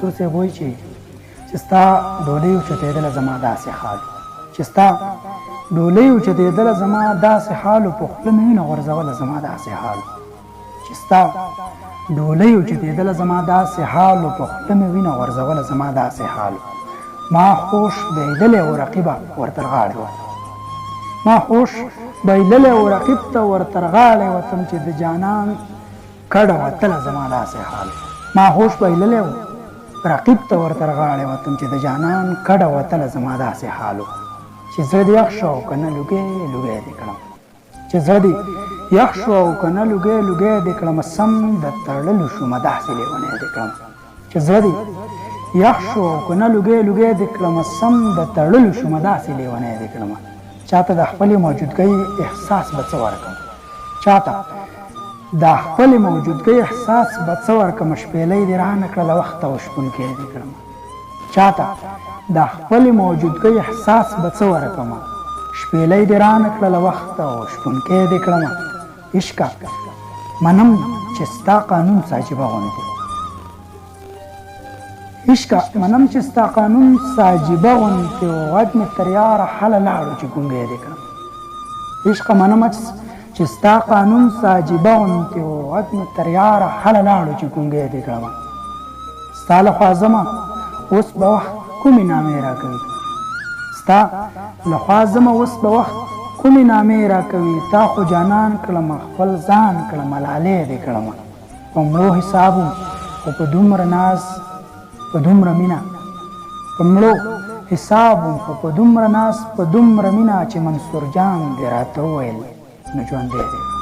منصور صاحب وایي چې ستا ډولۍ اوچتېدله زما داسې حال چې ستا ډولۍ اوچتېدله زما داسې حال په خوله مې وینه غورځوله زما داسې حال چې ستا ډولۍ اوچتېدله زما داسې حال په خوله مې وینه غورځوله زما داسې حال ما خوش بایللی و رقیبه ورتر غاړې وه ما خوش بایللی و رقیب ته ورتر غاړې وتم چې د جانان کډه وتله زما داسې حال ما خوش بایللی و رقیب ته ورتر غاړې وتم چې د جانان کډه وتله زما داسې حال چې زړه دې یخ شو او که نه لوګی لوګی دې کړم چې زړه دې یخ شو او که نه لوګی لوګی دې کړم سم د تړلو شومه داسې لیونی دې کړم چې زړه دې یخ شو او که نه لوګی لوګی دې کړم سم د تړلو شومه داسې لیونی دې کړم چاته د خپلې موجودګۍ احساس به څه ورکړم چاته د خپلې موجودګۍ احساس به څه ورکړم شپېلۍ دې رانه کړله وخته او شپونکی دې کړم چاته د خپلې موجودګۍ احساس به څه ورکړم شپېلۍ دې رانه کړله وخته او شپونکی دې کړم عشقه منم چې ستا قانون ساجبه غوندې عشقه منم چې ستا قانون ساجبه غوندې و غږ مې تر یاره هله لاړو چې ګونګی دې کړم عشقه منم چې ستا قانون ساجبه غوندې و غږ مې تر یاره هله لاړو چې ګونګی دې کړم ستا له خوا ځمه اوس به وخت کومې نامې راکوي ستا له خوا ځمه اوس به وخت کومې نامې راکوي تا خو جانان کړم خپل ځان کړم ملالې دې کړم په مړو حساب خو په دومره ناز په دومره مینه په مړو حساب خو په دومره ناز په دومره مینه چې منصور جان دې راته وویل نو ژوندی دی